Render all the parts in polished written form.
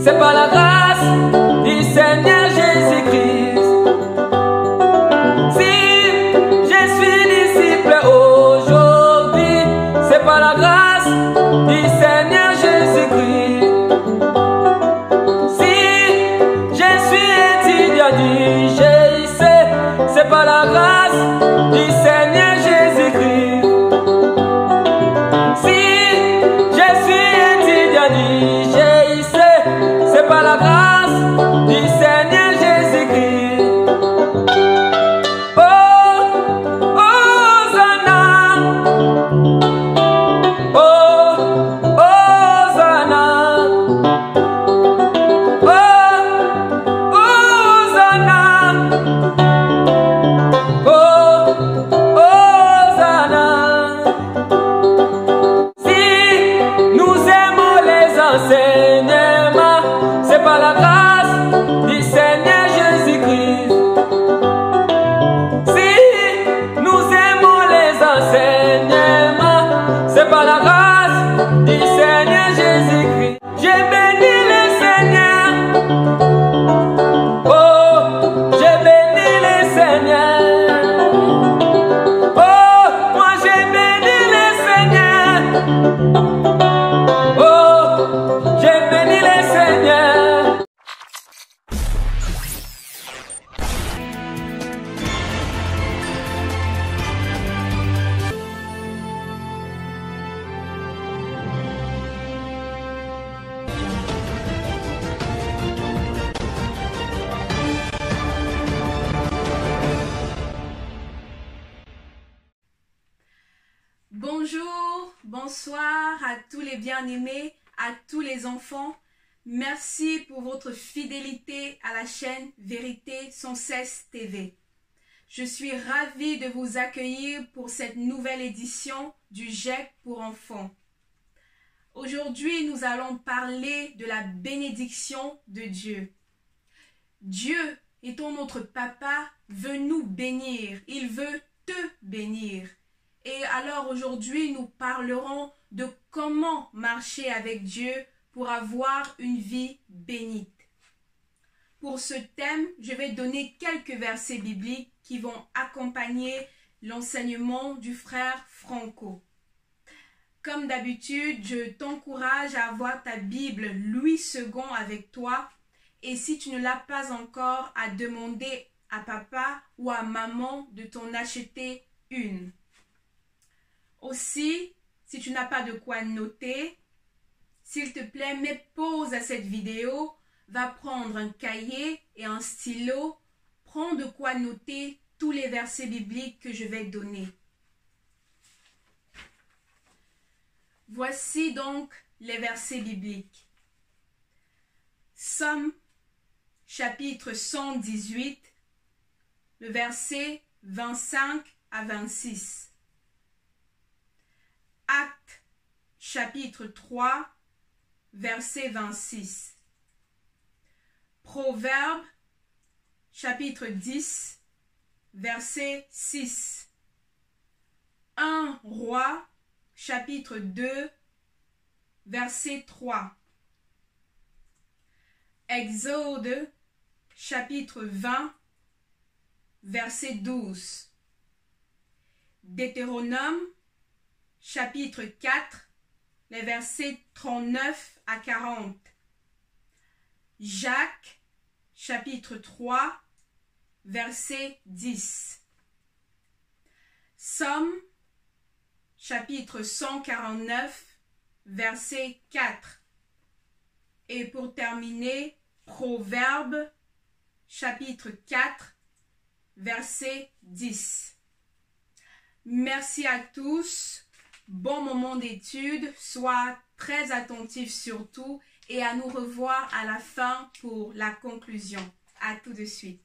c'est par la grâce du Seigneur Jésus-Christ. Si je suis disciple aujourd'hui, c'est par la grâce du Seigneur Jésus-Christ. Si je suis étudiant du GIC, c'est par la grâce du Seigneur Jésus-Christ. Si je suis étudiant du GIC, c'est par la grâce du Seigneur Jésus-Christ. Oh, Hosanna. Oh, Hosanna. Oh, Hosanna. Oh, Hosanna. Si nous aimons les enseignements, c'est par la grâce du Seigneur Jésus-Christ. Si nous aimons les enseignements, c'est par la grâce du Seigneur Jésus-Christ. J'ai béni le Seigneur. Oh, j'ai béni le Seigneur. Oh, moi j'ai béni le Seigneur. Oh, j'ai béni le Seigneur. Bonjour, bonsoir à tous les bien-aimés, à tous les enfants. Merci pour votre fidélité à la chaîne Vérité sans cesse TV. Je suis ravie de vous accueillir pour cette nouvelle édition du GIEC pour enfants. Aujourd'hui, nous allons parler de la bénédiction de Dieu. Dieu, étant notre papa, veut nous bénir. Il veut te bénir. Et alors aujourd'hui, nous parlerons de comment marcher avec Dieu pour avoir une vie bénite. Pour ce thème, je vais donner quelques versets bibliques qui vont accompagner l'enseignement du frère Franco. Comme d'habitude, je t'encourage à avoir ta Bible Louis II avec toi. Et si tu ne l'as pas encore, à demander à papa ou à maman de t'en acheter une. Aussi, si tu n'as pas de quoi noter, s'il te plaît, mets pause à cette vidéo, va prendre un cahier et un stylo, prends de quoi noter tous les versets bibliques que je vais donner. Voici donc les versets bibliques. Somme, chapitre 118, le verset 25 à 26. Actes, chapitre 3, verset 26. Proverbes, chapitre 10, verset 6. 1 Roi, chapitre 2, verset 3. Exode, chapitre 20, verset 12. Deutéronome, chapitre 4, les versets 39 à 40. Jacques, chapitre 3, verset 10. Somme, chapitre 149, verset 4. Et pour terminer, Proverbes, chapitre 4, verset 10. Merci à tous. Bon moment d'étude, sois très attentif surtout et à nous revoir à la fin pour la conclusion. À tout de suite.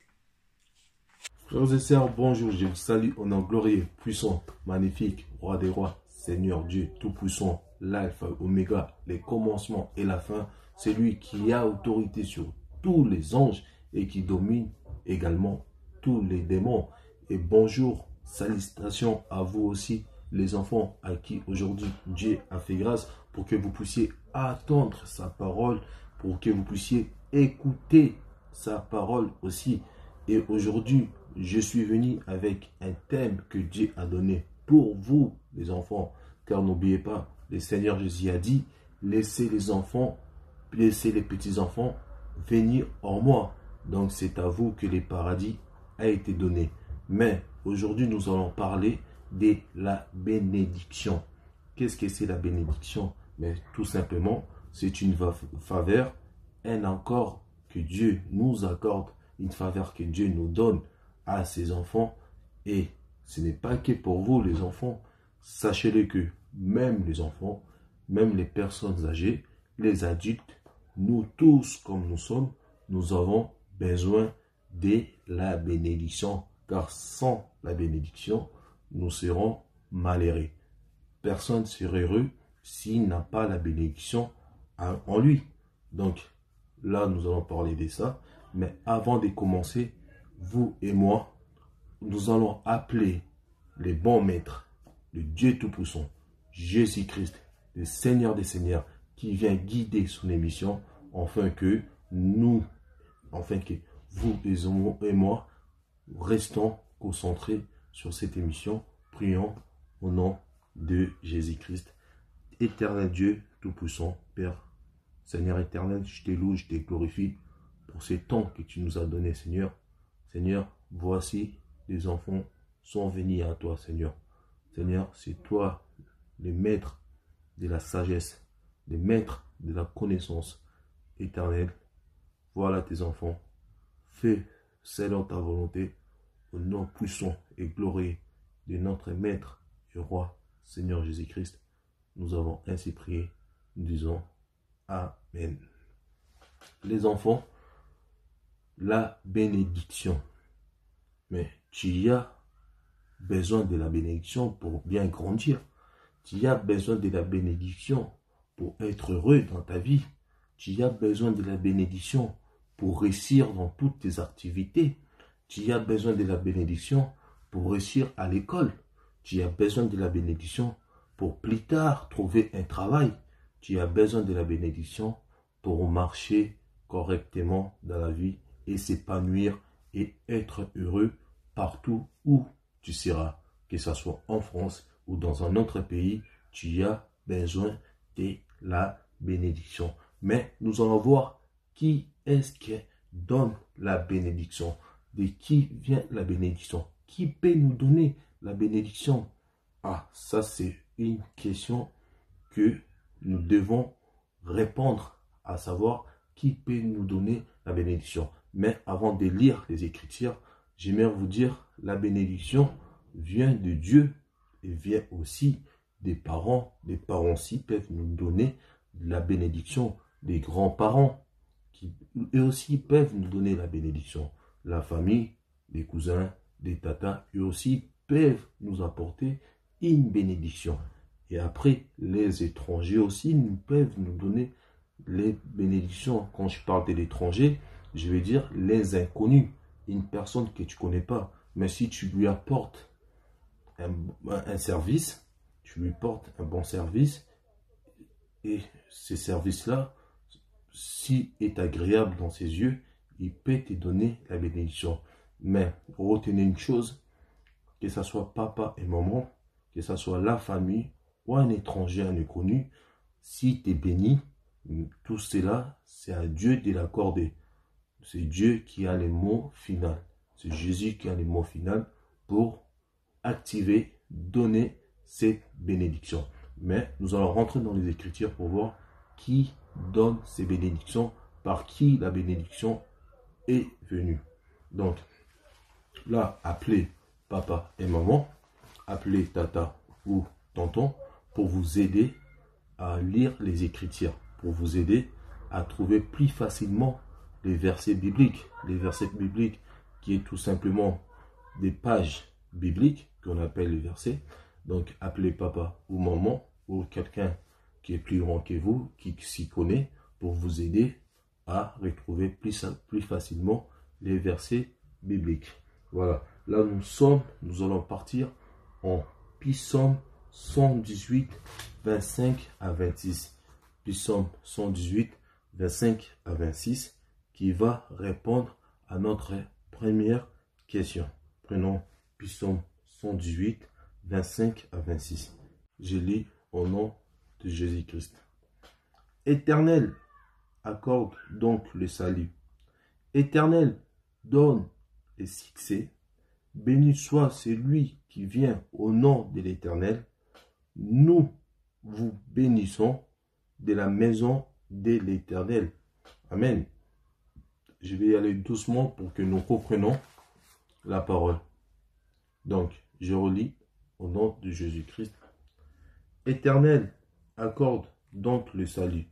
Frères et sœurs, bonjour, je vous salue au nom glorieux, puissant, magnifique, roi des rois, Seigneur Dieu tout-puissant, l'alpha, oméga, les commencements et la fin, c'est lui qui a autorité sur tous les anges et qui domine également tous les démons. Et bonjour, salutations à vous aussi, les enfants à qui aujourd'hui Dieu a fait grâce pour que vous puissiez attendre sa parole pour que vous puissiez écouter sa parole aussi. Et aujourd'hui, je suis venu avec un thème que Dieu a donné pour vous, les enfants. Car n'oubliez pas, le Seigneur Jésus a dit, laissez les enfants, laissez les petits-enfants venir en moi. Donc c'est à vous que le paradis a été donné. Mais aujourd'hui, nous allons parler de la bénédiction. Qu'est-ce que c'est la bénédiction? Mais tout simplement, c'est une faveur, un accord que Dieu nous accorde, une faveur que Dieu nous donne à ses enfants. Et ce n'est pas que pour vous, les enfants. Sachez-le que même les enfants, même les personnes âgées, les adultes, nous tous comme nous sommes, nous avons besoin de la bénédiction. Car sans la bénédiction, nous serons malheureux. Personne ne sera heureux s'il n'a pas la bénédiction en lui. Donc, là, nous allons parler de ça. Mais avant de commencer, vous et moi, nous allons appeler les bons maîtres, le Dieu Tout-Puissant, Jésus-Christ, le Seigneur des Seigneurs, qui vient guider son émission, afin que vous et moi, restons concentrés sur cette émission. Prions au nom de Jésus-Christ. Éternel Dieu Tout-Puissant, Père, Seigneur éternel, je te loue, je te glorifie pour ces temps que tu nous as donné, Seigneur. Seigneur, voici les enfants sont venus à toi, Seigneur. Seigneur, c'est toi le maître de la sagesse, le maître de la connaissance éternelle. Voilà tes enfants. Fais selon ta volonté, au nom puissant et glorieux de notre maître et roi, Seigneur Jésus-Christ. Nous avons ainsi prié, nous disons Amen. Les enfants, la bénédiction. Mais tu as besoin de la bénédiction pour bien grandir. Tu as besoin de la bénédiction pour être heureux dans ta vie. Tu as besoin de la bénédiction pour réussir dans toutes tes activités. Tu as besoin de la bénédiction pour réussir à l'école. Tu as besoin de la bénédiction pour plus tard trouver un travail. Tu as besoin de la bénédiction pour marcher correctement dans la vie et s'épanouir et être heureux partout où tu seras. Que ce soit en France ou dans un autre pays, tu as besoin de la bénédiction. Mais nous allons voir qui est-ce qui donne la bénédiction. De qui vient la bénédiction? Qui peut nous donner la bénédiction? Ah, ça c'est une question que nous devons répondre, à savoir qui peut nous donner la bénédiction. Mais avant de lire les Écritures, j'aimerais vous dire, la bénédiction vient de Dieu et vient aussi des parents. Les parents aussi peuvent nous donner la bénédiction. Des grands-parents qui eux aussi peuvent nous donner la bénédiction. La famille, des cousins, des tatas, eux aussi peuvent nous apporter une bénédiction. Et après, les étrangers aussi peuvent nous donner les bénédictions. Quand je parle de l'étranger, je vais dire les inconnus. Une personne que tu ne connais pas. Mais si tu lui apportes un service, tu lui portes un bon service, et ce service-là, si est agréable dans ses yeux, il peut te donner la bénédiction. Mais retenez une chose, que ce soit papa et maman, que ce soit la famille ou un étranger, un inconnu, si tu es béni, tout cela, c'est à Dieu de l'accorder. C'est Dieu qui a les mots finaux. C'est Jésus qui a les mots finaux pour activer, donner cette bénédiction. Mais nous allons rentrer dans les Écritures pour voir qui donne ces bénédictions, par qui la bénédiction est venue. Donc, là, appelez papa et maman, appelez tata ou tonton pour vous aider à lire les Écritures, pour vous aider à trouver plus facilement les versets bibliques. Les versets bibliques qui est tout simplement des pages bibliques qu'on appelle les versets. Donc, appelez papa ou maman ou quelqu'un qui est plus grand que vous, qui s'y connaît, pour vous aider à retrouver plus facilement les versets bibliques. Voilà, là nous allons partir en Psaume 118, 25 à 26. Psaume 118, 25 à 26, qui va répondre à notre première question. Prenons Psaume 118, 25 à 26. Je lis au nom de Jésus-Christ. Éternel, accorde donc le salut. Éternel, donne le succès. Béni soit celui qui vient au nom de l'Éternel. Nous vous bénissons de la maison de l'Éternel. Amen. Je vais y aller doucement pour que nous comprenions la parole. Donc, je relis au nom de Jésus-Christ. Éternel, accorde donc le salut.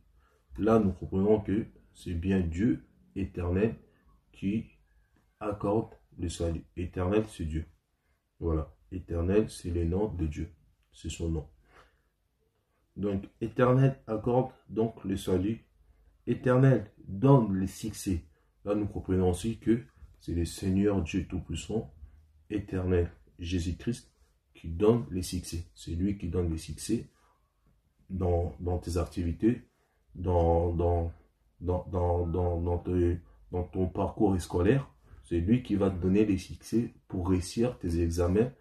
Là, nous comprenons que c'est bien Dieu éternel qui accorde le salut. Éternel, c'est Dieu. Voilà. Éternel, c'est le nom de Dieu. C'est son nom. Donc, éternel accorde donc le salut. Éternel donne le succès. Là, nous comprenons aussi que c'est le Seigneur Dieu Tout-Puissant, éternel, Jésus-Christ, qui donne les succès. C'est lui qui donne les succès dans tes activités, dans ton parcours scolaire. C'est lui qui va te donner les succès pour réussir tes examens,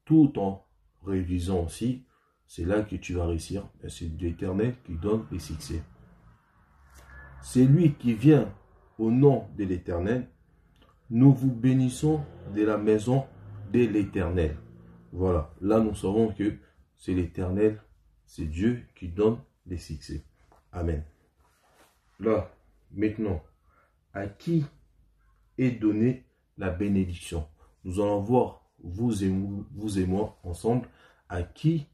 tout en révisant aussi. C'est là que tu vas réussir. C'est l'Éternel qui donne les succès. C'est lui qui vient au nom de l'Éternel. Nous vous bénissons de la maison de l'Éternel. Voilà. Là, nous savons que c'est l'Éternel, c'est Dieu qui donne les succès. Amen. Là, maintenant, à qui est donnée la bénédiction? Nous allons voir, vous et moi, ensemble, à qui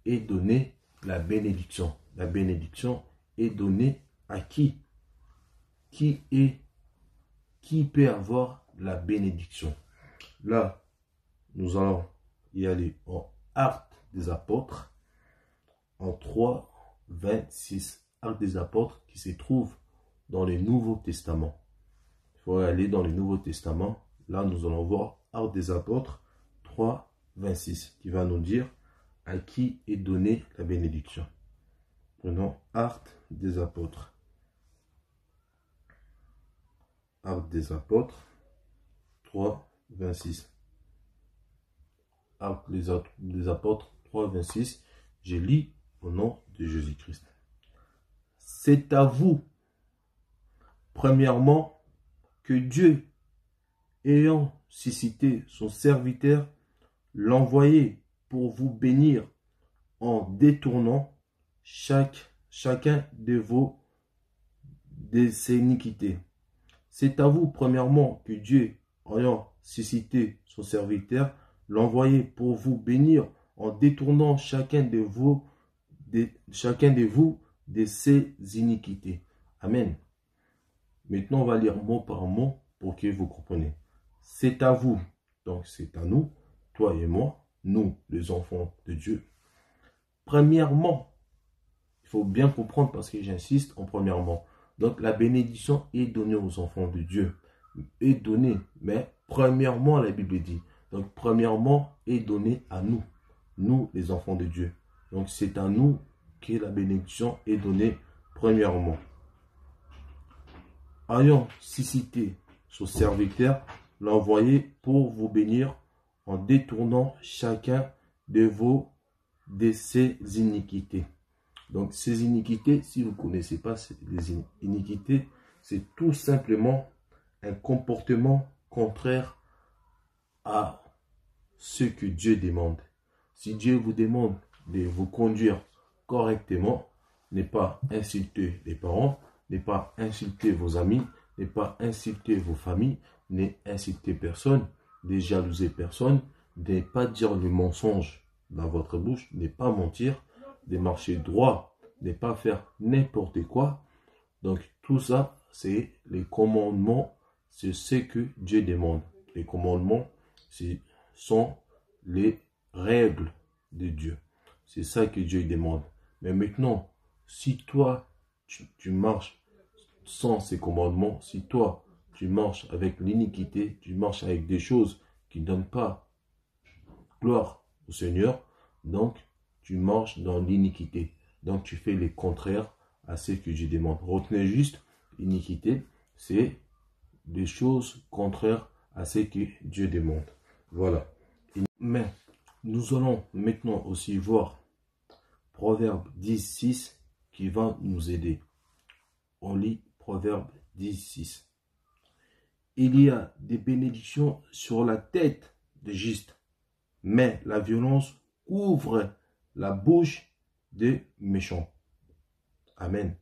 est donnée la bénédiction. La bénédiction est donnée à qui? Qui peut avoir la bénédiction? Là, nous allons y aller en Actes des Apôtres, en 3, 26. Actes des Apôtres qui se trouve dans le Nouveau Testament. Il faut aller dans le Nouveau Testament. Là, nous allons voir Actes des Apôtres 3, 26 qui va nous dire à qui est donnée la bénédiction. Prenons Actes des Apôtres. Actes des Apôtres 3, 26. Actes des Apôtres 3, 26. Je lis au nom de Jésus-Christ. C'est à vous, premièrement, que Dieu, ayant suscité son serviteur, l'envoyé pour vous bénir en détournant chacun de ses iniquités. C'est à vous, premièrement, que Dieu, ayant suscité son serviteur, l'envoyé pour vous bénir en détournant chacun de vous de ses iniquités. Amen. Maintenant, on va lire mot par mot pour que vous compreniez. C'est à vous, donc c'est à nous, toi et moi, nous, les enfants de Dieu. Premièrement, il faut bien comprendre parce que j'insiste en premièrement. Donc, la bénédiction est donnée aux enfants de Dieu. Est donnée, mais premièrement, la Bible dit. Donc, premièrement, est donnée à nous. Nous, les enfants de Dieu. Donc, c'est à nous que la bénédiction est donnée premièrement. Ayant suscité son serviteur, l'envoyé pour vous bénir en détournant chacun de ses iniquités. Donc, ces iniquités, si vous ne connaissez pas les iniquités, c'est tout simplement un comportement contraire à ce que Dieu demande. Si Dieu vous demande de vous conduire correctement, ne pas insulter les parents, ne pas insulter vos amis, ne pas insulter vos familles, ne insulter personne, ne jalouser personne, ne pas dire le mensonge dans votre bouche, ne pas mentir, de marcher droit, ne pas faire n'importe quoi. Donc tout ça, c'est les commandements, c'est ce que Dieu demande. Les commandements, ce sont les règles de Dieu. C'est ça que Dieu demande. Mais maintenant, si toi, tu marches sans ces commandements, si toi, tu marches avec l'iniquité, tu marches avec des choses qui ne donnent pas gloire au Seigneur, donc tu marches dans l'iniquité. Donc tu fais le contraire à ce que Dieu demande. Retenez juste iniquité, c'est des choses contraires à ce que Dieu demande. Voilà. Mais nous allons maintenant aussi voir Proverbe 10:6 qui va nous aider. On lit Proverbe 10:6. Il y a des bénédictions sur la tête des justes, mais la violence couvre la bouche des méchants. Amen.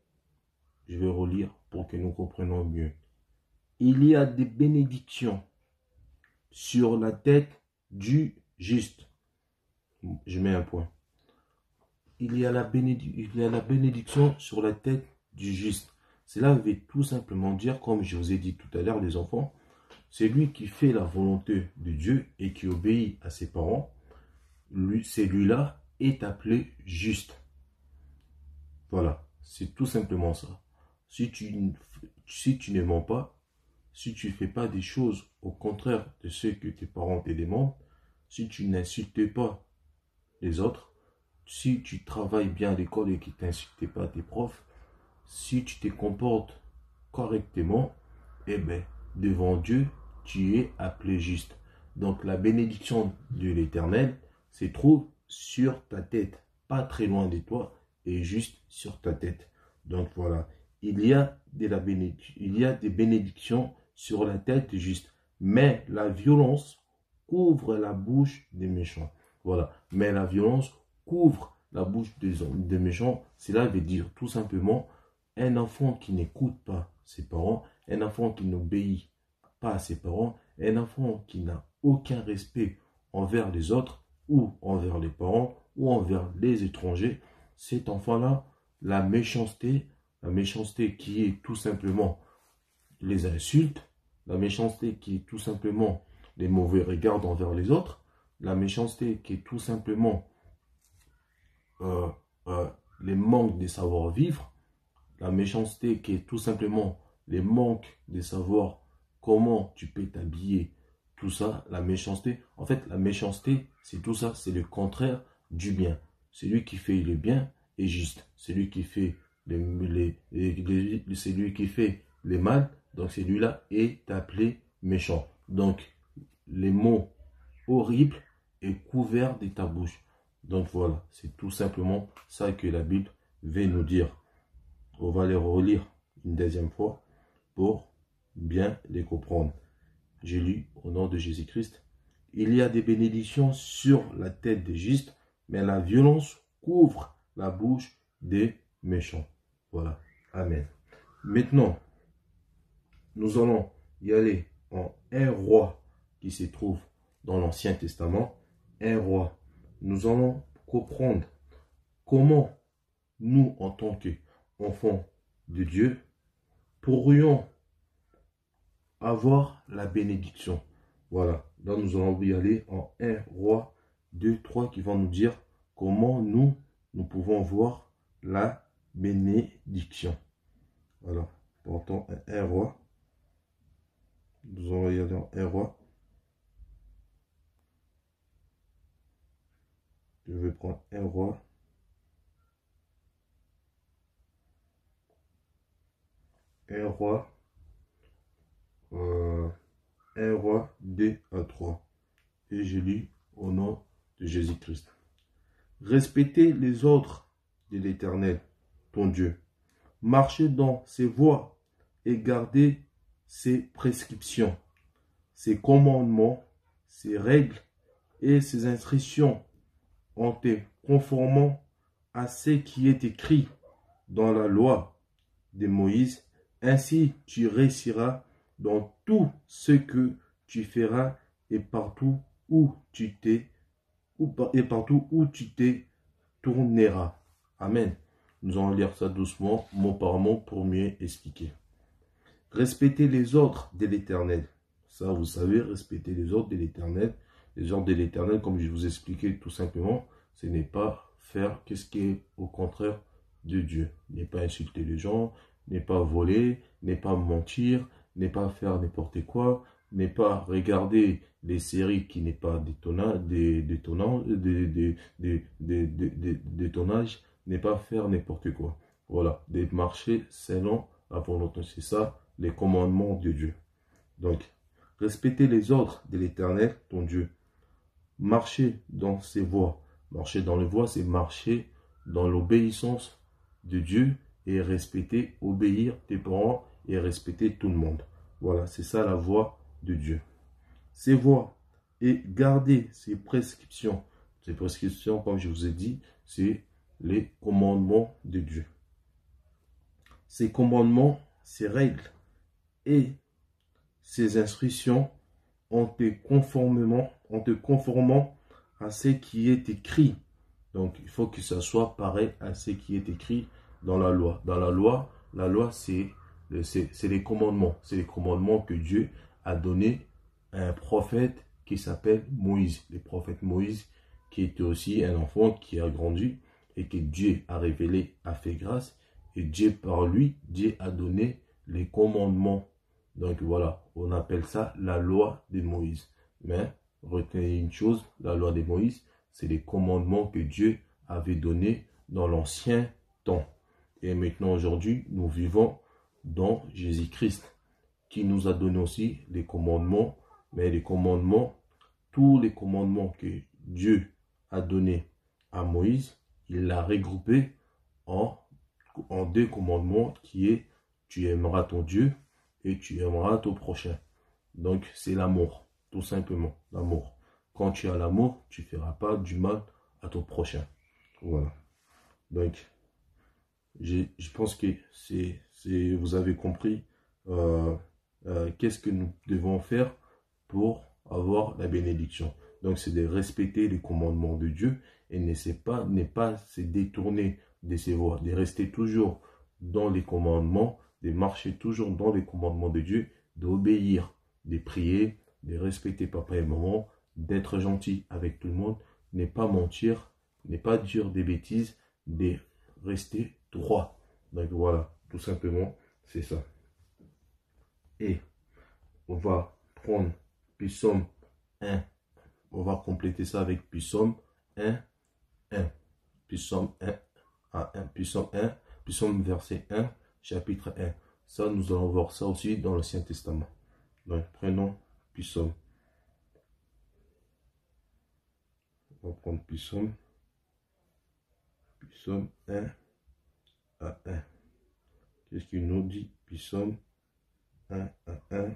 Je vais relire pour que nous comprenions mieux. Il y a des bénédictions sur la tête du juste. Je mets un point. Il y a la bénédiction sur la tête du juste. Cela veut tout simplement dire, comme je vous ai dit tout à l'heure, les enfants, celui qui fait la volonté de Dieu et qui obéit à ses parents, celui-là est appelé juste. Voilà, c'est tout simplement ça. Si tu ne mens pas, si tu ne fais pas des choses au contraire de ce que tes parents te demandent, si tu n'insultes pas les autres, si tu travailles bien à l'école et que tu n'insultes pas tes profs, si tu te comportes correctement, eh bien, devant Dieu, tu es appelé juste. Donc, la bénédiction de l'Éternel se trouve sur ta tête, pas très loin de toi, et juste sur ta tête. Donc, voilà. Il y a des bénédictions sur la tête juste, mais la violence couvre la bouche des méchants. Voilà. Mais la violence couvre la bouche des méchants. Cela veut dire tout simplement un enfant qui n'écoute pas ses parents, un enfant qui n'obéit pas à ses parents, un enfant qui n'a aucun respect envers les autres ou envers les parents ou envers les étrangers. Cet enfant-là, la méchanceté qui est tout simplement les insultes, la méchanceté qui est tout simplement les mauvais regards envers les autres, la méchanceté qui est tout simplement les manques de savoir-vivre, la méchanceté qui est tout simplement les manques de savoir comment tu peux t'habiller, tout ça, la méchanceté. En fait, la méchanceté, c'est tout ça, c'est le contraire du bien. Celui qui fait le bien est juste. Celui qui fait celui qui fait le mal, donc celui-là est appelé méchant. Donc, les mots horribles est couvert de ta bouche. Donc voilà, c'est tout simplement ça que la Bible veut nous dire. On va les relire une deuxième fois pour bien les comprendre. J'ai lu au nom de Jésus-Christ. Il y a des bénédictions sur la tête des justes, mais la violence couvre la bouche des méchants. Voilà. Amen. Maintenant, nous allons y aller en un roi qui se trouve dans l'Ancien Testament. Un roi. Nous allons comprendre comment nous, en tant qu'enfants de Dieu, pourrions avoir la bénédiction. Voilà. Là, nous allons y aller en 1 Roi 2, 3 qui vont nous dire comment nous pouvons voir la bénédiction. Voilà. Pourtant, 1 Roi. Nous allons y aller en 1 Roi. Je vais prendre 1 Roi. Un roi 2 à 3. Et je lis au nom de Jésus-Christ. Respectez les ordres de l'Éternel, ton Dieu. Marchez dans ses voies et gardez ses prescriptions, ses commandements, ses règles et ses instructions en te conformant à ce qui est écrit dans la loi de Moïse. Ainsi, tu réussiras dans tout ce que tu feras et partout où tu te tourneras. Amen. Nous allons lire ça doucement, mot par mot, pour mieux expliquer. Respectez les ordres de l'Éternel. Ça, vous savez, respecter les ordres de l'Éternel. Les ordres de l'Éternel, comme je vous expliquais tout simplement, ce n'est pas faire ce qui est au contraire de Dieu. Ne pas insulter les gens, n'est pas voler, n'est pas mentir, n'est pas faire n'importe quoi, n'est pas regarder les séries qui n'est pas détonnage, n'est pas faire n'importe quoi. Voilà, de marcher selon La volonté, c'est ça, les commandements de Dieu. Donc, respecter les ordres de l'Éternel, ton Dieu. Marcher dans ses voies. Marcher dans les voies, c'est marcher dans l'obéissance de Dieu et respecter, obéir tes parents et respecter tout le monde. Voilà, c'est ça la voie de Dieu. Ses voies et garder ses prescriptions. Ces prescriptions, comme je vous ai dit, c'est les commandements de Dieu. Ces commandements, ces règles et ces instructions en te conformant à ce qui est écrit. Donc, il faut que ça soit pareil à ce qui est écrit dans la loi. Dans la loi, c'est les commandements. C'est les commandements que Dieu a donnés à un prophète qui s'appelle Moïse. Le prophète Moïse, qui était aussi un enfant qui a grandi et que Dieu a révélé, a fait grâce. Et Dieu, par lui, Dieu a donné les commandements. Donc voilà, on appelle ça la loi de Moïse. Mais retenez une chose, la loi de Moïse, c'est les commandements que Dieu avait donnés dans l'ancien temps. Et maintenant, aujourd'hui, nous vivons dans Jésus-Christ, qui nous a donné aussi les commandements. Mais les commandements, tous les commandements que Dieu a donnés à Moïse, il l'a regroupé en 2 commandements qui est « Tu aimeras ton Dieu et tu aimeras ton prochain ». Donc, c'est l'amour, tout simplement, l'amour. Quand tu as l'amour, tu ne feras pas du mal à ton prochain. Voilà. Donc, je pense que vous avez compris qu'est-ce que nous devons faire pour avoir la bénédiction. Donc, c'est de respecter les commandements de Dieu et ne pas se détourner de ses voies, de rester toujours dans les commandements, de marcher toujours dans les commandements de Dieu, d'obéir, de prier, de respecter papa et maman, d'être gentil avec tout le monde, ne pas mentir, ne pas dire des bêtises, de rester droit. Donc voilà, tout simplement, c'est ça. Et on va prendre Psaume 1. On va compléter ça avec Psaume 1, 1. Psaume 1 à 1. Psaume 1, Psaume verset 1, chapitre 1. Ça, nous allons voir ça aussi dans l'Ancien Testament. Donc, prenons Psaume. On va prendre Psaume 1 à 1. Qu'est-ce qu'il nous dit? Psaume 1 à 1.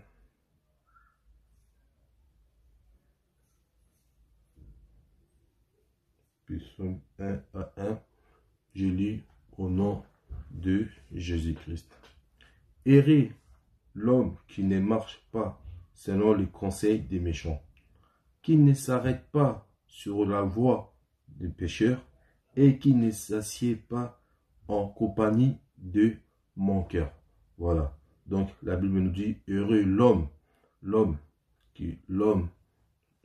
Psaume 1 à 1. Je lis au nom de Jésus-Christ. Errez l'homme qui ne marche pas selon les conseils des méchants, qui ne s'arrête pas sur la voie des pécheurs et qui ne s'assied pas en compagnie de manqueurs. Voilà. Donc la Bible nous dit, heureux l'homme. L'homme,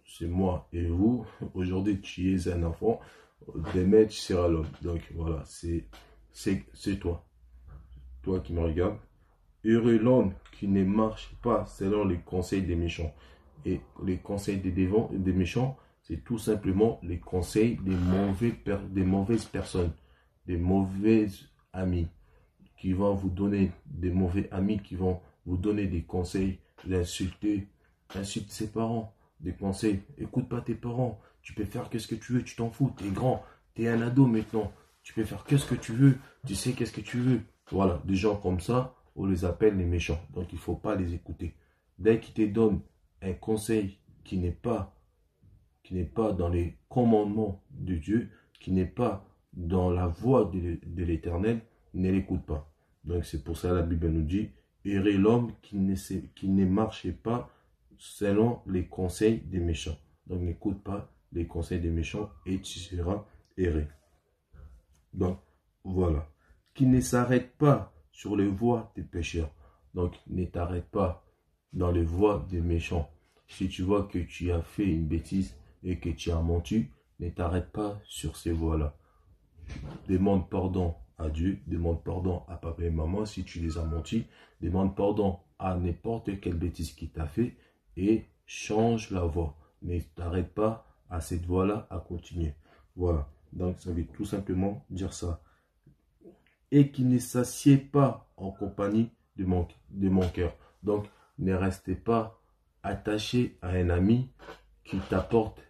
c'est moi et vous. Aujourd'hui, tu es un enfant. Demain, tu seras l'homme. Donc voilà, c'est toi. Toi qui me regardes. Heureux l'homme qui ne marche pas selon les conseils des méchants. Et les conseils des méchants, c'est tout simplement les conseils des mauvaises personnes, des mauvais amis, qui vont vous donner, des mauvais amis qui vont vous donner des conseils, d'insulter, insulte ses parents, des conseils. Écoute pas tes parents, tu peux faire qu'est-ce que tu veux, tu t'en fous, tu es grand, tu es un ado maintenant, tu peux faire qu'est-ce que tu veux, tu sais qu'est-ce que tu veux. Voilà, des gens comme ça, on les appelle les méchants. Donc il ne faut pas les écouter. Dès qu'ils te donnent un conseil qui n'est pas dans les commandements de Dieu, qui n'est pas dans la voie de l'Éternel, ne l'écoute pas. Donc c'est pour ça que la Bible nous dit, heureux l'homme qui ne marche pas selon les conseils des méchants. Donc n'écoute pas les conseils des méchants et tu seras erré. Donc voilà. Qui ne s'arrête pas sur les voies des pécheurs. Donc ne t'arrête pas dans les voies des méchants. Si tu vois que tu as fait une bêtise et que tu as menti, ne t'arrête pas sur ces voies-là. Demande pardon à Dieu, demande pardon à papa et maman si tu les as menti, demande pardon à n'importe quelle bêtise qui t'a fait et change la voie. Ne t'arrête pas à cette voie-là à continuer. Voilà, donc ça veut tout simplement dire ça. Et qui ne s'assied pas en compagnie de mon cœur. Donc, ne restez pas attaché à un ami qui t'apporte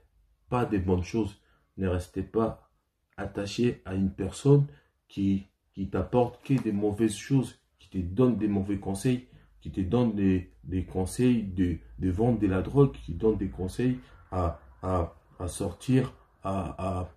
pas des bonnes choses. Ne restez pas attaché à une personne qui t'apporte que des mauvaises choses, qui te donne des mauvais conseils, qui te donne des conseils de vendre de la drogue, qui donne des conseils à sortir, à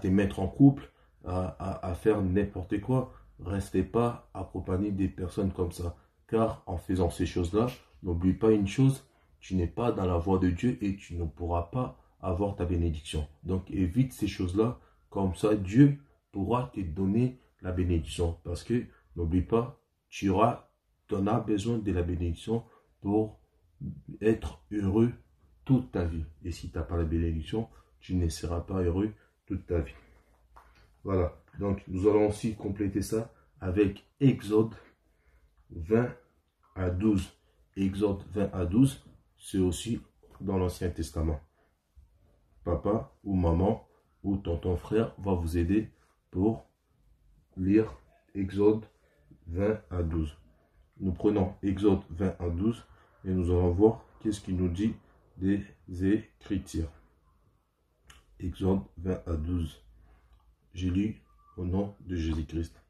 te mettre en couple, à faire n'importe quoi. Restez pas accompagné des personnes comme ça. Car en faisant ces choses-là, n'oublie pas une chose, tu n'es pas dans la voie de Dieu et tu ne pourras pas avoir ta bénédiction. Donc évite ces choses-là, comme ça Dieu pourra te donner la bénédiction. Parce que n'oublie pas, tu en as besoin de la bénédiction pour être heureux toute ta vie. Et si tu n'as pas la bénédiction, tu ne seras pas heureux toute ta vie. Voilà, donc nous allons aussi compléter ça avec Exode 20 à 12. Exode 20 à 12, c'est aussi dans l'Ancien Testament. Papa ou maman ou tonton frère va vous aider pour lire Exode 20 à 12. Nous prenons Exode 20 à 12 et nous allons voir qu'est-ce qu'il nous dit des Écritures. Exode 20 à 12. Je lis au nom de Jésus-Christ.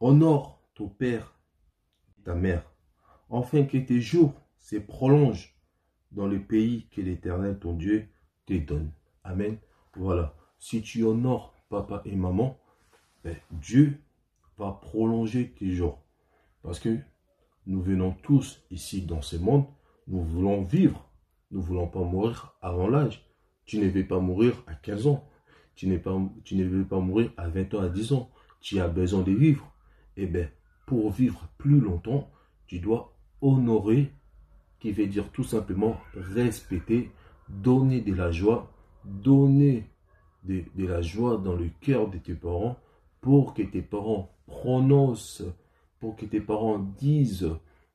Honore ton père et ta mère, afin que tes jours se prolongent dans le pays que l'Éternel, ton Dieu, te donne. Amen. Voilà. Si tu honores papa et maman, Dieu va prolonger tes jours. Parce que nous venons tous ici dans ce monde, nous voulons vivre. Nous ne voulons pas mourir avant l'âge. Tu ne veux pas mourir à 15 ans. Tu ne veux pas mourir à 20 ans, à 10 ans. Tu as besoin de vivre. Eh bien, pour vivre plus longtemps, tu dois honorer, qui veut dire tout simplement respecter, donner de la joie, donner de la joie dans le cœur de tes parents pour que tes parents prononcent, pour que tes parents disent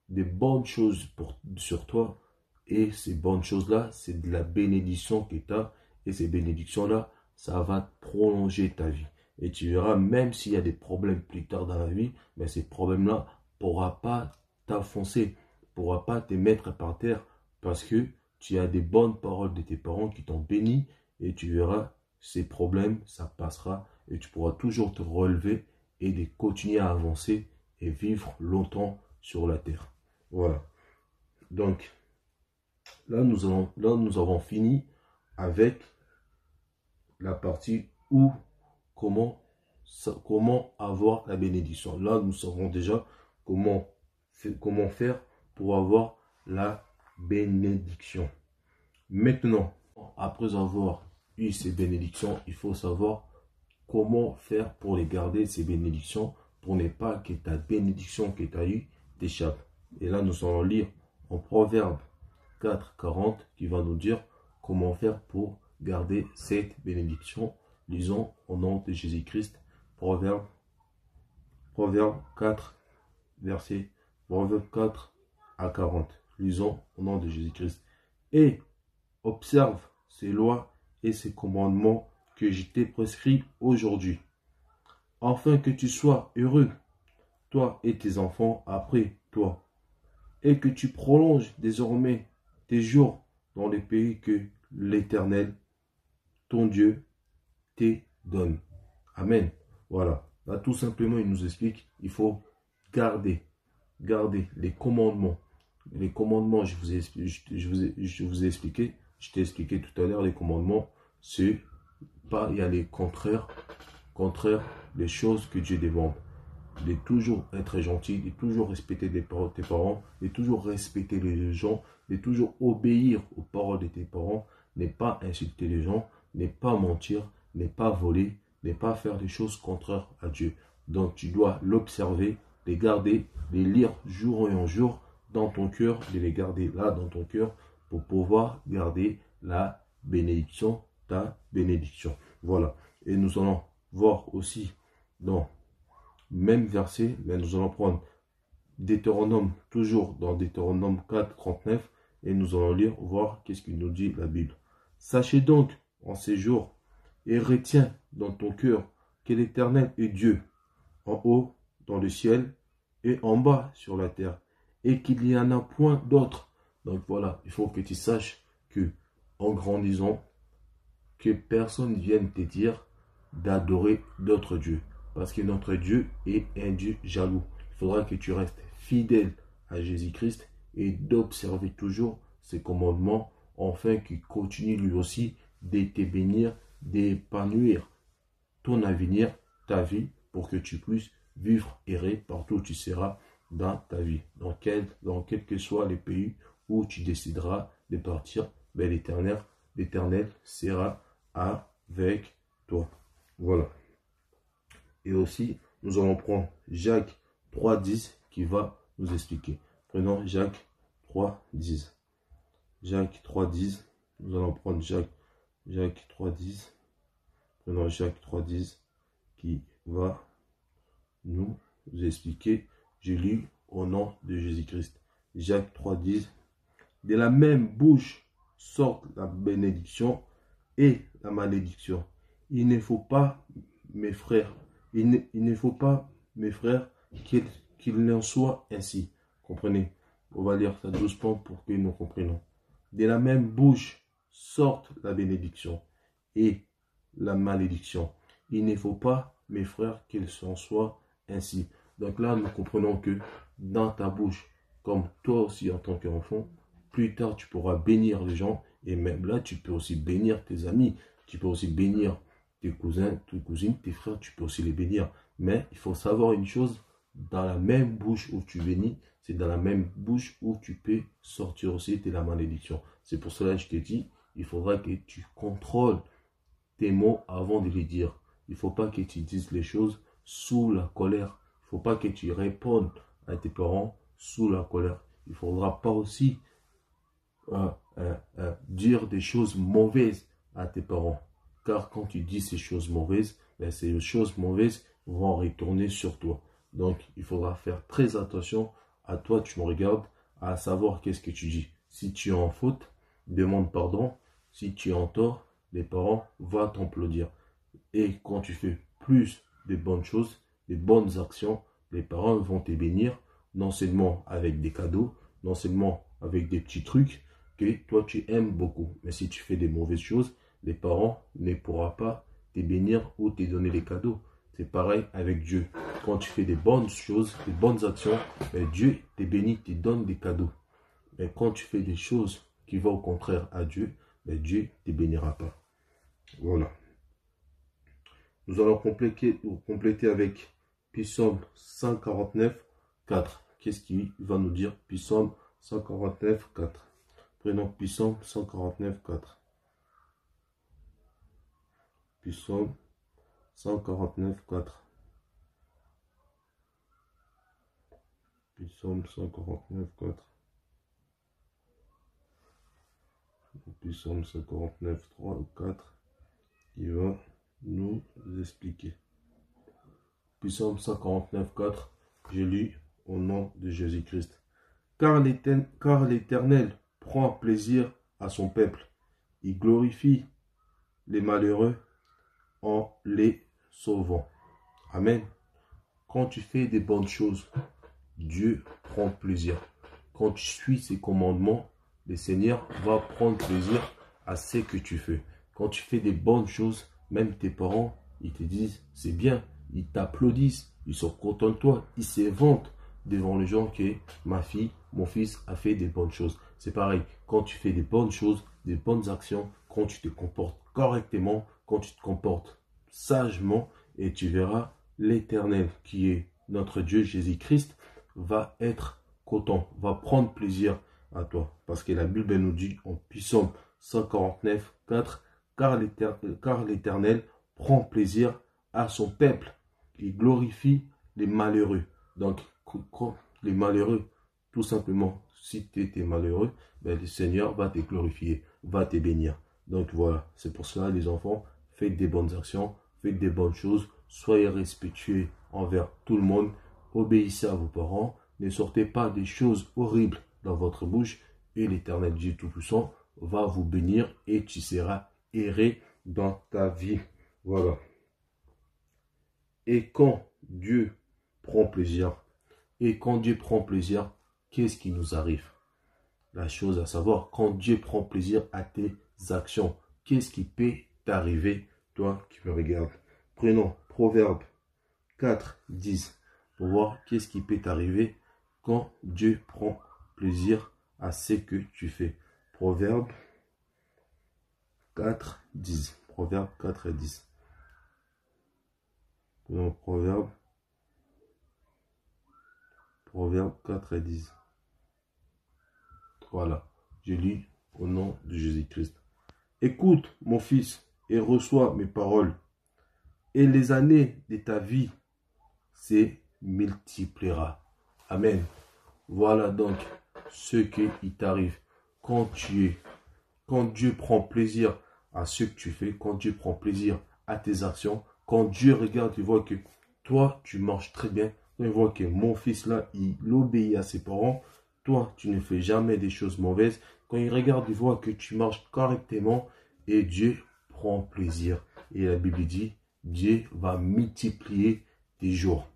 des bonnes choses sur toi. Et ces bonnes choses-là, c'est de la bénédiction que tu as. Et ces bénédictions-là, ça va prolonger ta vie. Et tu verras, même s'il y a des problèmes plus tard dans la vie, mais ces problèmes-là ne pourront pas t'enfoncer, ne pourront pas te mettre par terre, parce que tu as des bonnes paroles de tes parents qui t'ont béni, et tu verras, ces problèmes, ça passera, et tu pourras toujours te relever et de continuer à avancer et vivre longtemps sur la terre. Voilà. Donc, là, nous avons fini avec la partie où comment avoir la bénédiction. Là, nous savons déjà comment faire pour avoir la bénédiction. Maintenant, après avoir eu ces bénédictions, il faut savoir comment faire pour les garder, ces bénédictions, pour ne pas que ta bénédiction que tu as eue t'échappe. Et là, nous allons lire en Proverbe 4, 40, qui va nous dire comment faire pour garder cette bénédiction. Lisons au nom de Jésus-Christ, Proverbe 4, Proverbe 4 à 40. Lisons au nom de Jésus-Christ. Et observe ces lois et ces commandements que je t'ai prescrits aujourd'hui, afin que tu sois heureux, toi et tes enfants après toi, et que tu prolonges désormais tes jours dans le pays que l'Éternel, ton Dieu, te donne. Amen. Voilà. Là, tout simplement, il nous explique, il faut garder les commandements. Les commandements, je vous ai expliqué, je t'ai expliqué tout à l'heure, les commandements, c'est pas, il y a les contraires, les choses que Dieu demande. De toujours être gentil, de toujours respecter tes parents, de toujours respecter les gens, de toujours obéir aux paroles de tes parents, ne pas insulter les gens, ne pas mentir, ne pas voler, ne pas faire des choses contraires à Dieu. Donc tu dois l'observer, les garder, les lire jour en jour dans ton cœur, de les garder là dans ton cœur pour pouvoir garder la bénédiction, ta bénédiction. Voilà. Et nous allons voir aussi dans même verset, mais nous allons prendre Deutéronome, toujours dans Deutéronome 4, 39, et nous allons lire, voir qu'est-ce qu'il nous dit la Bible. Sachez donc en ces jours, et retiens dans ton cœur que l'Éternel est Dieu, en haut dans le ciel et en bas sur la terre. et qu'il n'y en a point d'autre. Donc voilà, il faut que tu saches que en grandissant, que personne ne vienne te dire d'adorer d'autres dieux. Parce que notre Dieu est un Dieu jaloux. Il faudra que tu restes fidèle à Jésus-Christ et d'observer toujours ses commandements, afin qu'il continue lui aussi de te bénir, d'épanouir ton avenir, ta vie, pour que tu puisses vivre, errer partout où tu seras dans ta vie. Dans quel que soit les pays où tu décideras de partir, ben l'Éternel sera avec toi. Voilà. Et aussi, nous allons prendre Jacques 3,10 qui va nous expliquer. Prenons Jacques 3,10. Jacques 3,10. Nous allons prendre Jacques 3,10. Prenons Jacques 3,10 qui va nous expliquer. Je lis au nom de Jésus-Christ. Jacques 3,10. De la même bouche sortent la bénédiction et la malédiction. Il ne faut pas, mes frères, il ne faut pas, mes frères, qu'il n'en soit ainsi. Comprenez? On va lire ça doucement pour que nous comprenions. De la même bouche sortent la bénédiction et la malédiction. Il ne faut pas, mes frères, qu'il en soit ainsi. Donc là, nous comprenons que dans ta bouche, comme toi aussi en tant qu'enfant, plus tard, tu pourras bénir les gens. Et même là, tu peux aussi bénir tes amis. Tu peux aussi bénir tes cousins, tes cousines, tes frères. Tu peux aussi les bénir. Mais il faut savoir une chose. Dans la même bouche où tu bénis, c'est dans la même bouche où tu peux sortir aussi de la malédiction. C'est pour cela que je te dis, il faudra que tu contrôles tes mots avant de les dire. Il ne faut pas que tu dises les choses sous la colère. Il ne faut pas que tu répondes à tes parents sous la colère. Il ne faudra pas aussi dire des choses mauvaises à tes parents. Car quand tu dis ces choses mauvaises, ben ces choses mauvaises vont retourner sur toi. Donc, il faudra faire très attention à toi, tu me regardes, à savoir qu'est-ce que tu dis. Si tu es en faute, demande pardon. Si tu es en tort, les parents vont t'applaudir. Et quand tu fais plus de bonnes choses, de bonnes actions, les parents vont te bénir, non seulement avec des cadeaux, non seulement avec des petits trucs que toi tu aimes beaucoup. Mais si tu fais des mauvaises choses, les parents ne pourront pas te bénir ou te donner les cadeaux. C'est pareil avec Dieu. Quand tu fais des bonnes choses, des bonnes actions, Dieu te bénit, te donne des cadeaux. Mais quand tu fais des choses qui vont au contraire à Dieu, Dieu ne te bénira pas. Voilà. Nous allons compléter avec Psaume 149, 4. Qu'est-ce qu'il va nous dire? Psaume 149, 4. Prenons Psaume 149, 4. Psaume 149, 4. Psaume 149, 4. Psaume 149, 3 ou 4. Il va nous expliquer. Psaume 149, 4. Je lis au nom de Jésus-Christ. Car l'Éternel prend plaisir à son peuple. Il glorifie les malheureux en les sauvant. Amen. Quand tu fais des bonnes choses, Dieu prend plaisir. Quand tu suis ses commandements, le Seigneur va prendre plaisir à ce que tu fais. Quand tu fais des bonnes choses, même tes parents, ils te disent, c'est bien, ils t'applaudissent, ils sont contents de toi, ils se vantent devant les gens que ma fille, mon fils a fait des bonnes choses. C'est pareil, quand tu fais des bonnes choses, des bonnes actions, quand tu te comportes correctement, quand tu te comportes sagement, et tu verras l'Éternel qui est notre Dieu Jésus-Christ va être content, va prendre plaisir à toi. Parce que la Bible nous dit en Psaume 149, 4, car l'Éternel prend plaisir à son peuple. Il glorifie les malheureux. Donc, les malheureux, tout simplement, si tu étais malheureux, le Seigneur va te glorifier, va te bénir. Donc voilà, c'est pour cela les enfants, faites des bonnes actions, faites des bonnes choses, soyez respectueux envers tout le monde, obéissez à vos parents, ne sortez pas des choses horribles dans votre bouche et l'Éternel Dieu Tout-Puissant va vous bénir et tu seras erré dans ta vie. Voilà. Et quand Dieu prend plaisir, qu'est-ce qui nous arrive? La chose à savoir, quand Dieu prend plaisir à tes actions, qu'est-ce qui peut t'arriver, toi qui me regardes? Prenons Proverbe 4, 10, pour voir qu'est-ce qui peut t'arriver quand Dieu prend plaisir à ce que tu fais. Proverbe 4, 10. Proverbe 4 et 10. Prenons Proverbe 4 et 10. Voilà, je lis au nom de Jésus-Christ. Écoute, mon fils, et reçois mes paroles, et les années de ta vie se multipliera. Amen. Voilà donc ce qui t'arrive quand Dieu prend plaisir à ce que tu fais, quand Dieu prend plaisir à tes actions, quand Dieu regarde, il voit que toi, tu marches très bien, quand il voit que mon fils là, il obéit à ses parents, toi, tu ne fais jamais des choses mauvaises, quand il regarde, il voit que tu marches correctement et Dieu prend plaisir. Et la Bible dit, Dieu va multiplier tes jours.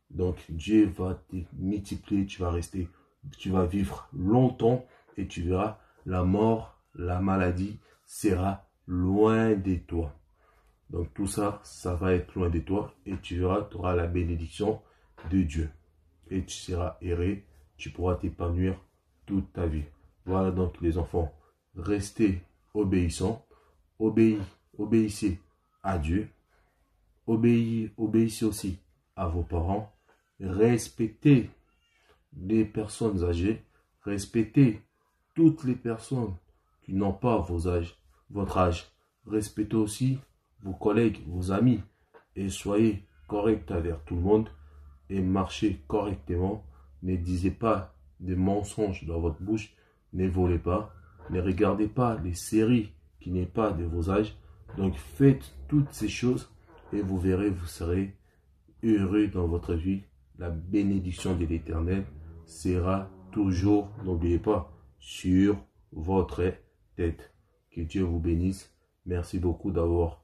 Donc, Dieu va te multiplier, tu vas vivre longtemps et tu verras la mort, la maladie sera loin de toi. Donc, tout ça, ça va être loin de toi et tu verras, tu auras la bénédiction de Dieu. Et tu seras erré, tu pourras t'épanouir toute ta vie. Voilà donc les enfants, restez obéissants, obéissez à Dieu, obéissez aussi à vos parents, respectez les personnes âgées, respectez toutes les personnes qui n'ont pas votre âge, respectez aussi vos collègues, vos amis et soyez corrects envers tout le monde et marchez correctement. Ne disez pas des mensonges dans votre bouche, ne volez pas, ne regardez pas les séries qui n'est pas de vos âges. Donc faites toutes ces choses et vous verrez, vous serez heureux dans votre vie. La bénédiction de l'Éternel sera toujours, n'oubliez pas, sur votre tête. Que Dieu vous bénisse. Merci beaucoup d'avoir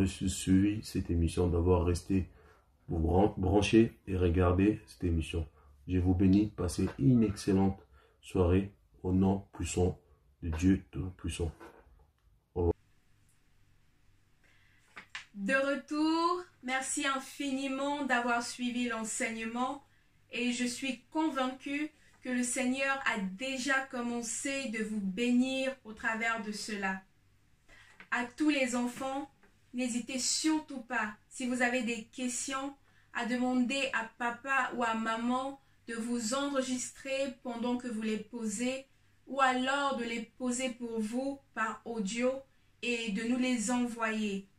suivi cette émission, d'avoir resté vous brancher et regarder cette émission. Je vous bénis. Passez une excellente soirée au nom puissant de Dieu Tout-Puissant. De retour, merci infiniment d'avoir suivi l'enseignement et je suis convaincue que le Seigneur a déjà commencé de vous bénir au travers de cela. À tous les enfants, n'hésitez surtout pas, si vous avez des questions, à demander à papa ou à maman de vous enregistrer pendant que vous les posez ou alors de les poser pour vous par audio et de nous les envoyer.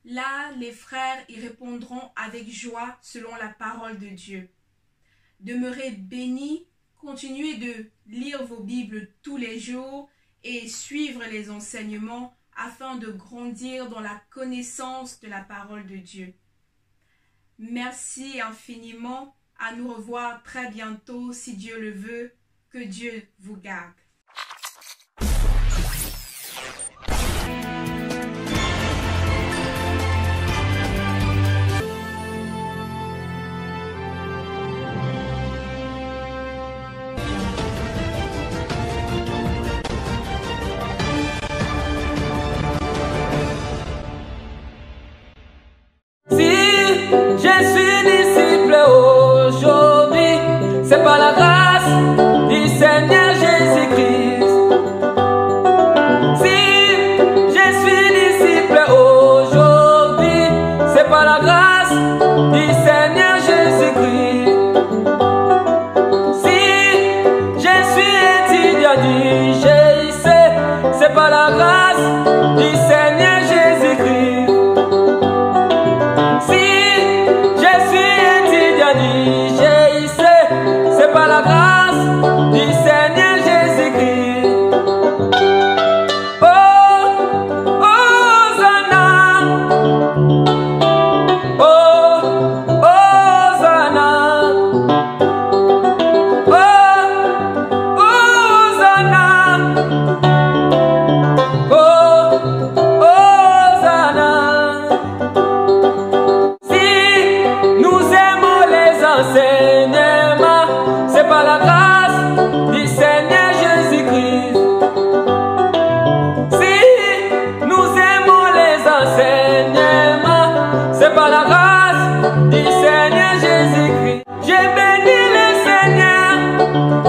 Là, les frères y répondront avec joie selon la parole de Dieu. Demeurez bénis, continuez de lire vos Bibles tous les jours et suivre les enseignements afin de grandir dans la connaissance de la parole de Dieu. Merci infiniment, à nous revoir très bientôt si Dieu le veut, que Dieu vous garde. Je suis disciple aujourd'hui, c'est par la grâce du Seigneur Jésus-Christ. Dieu.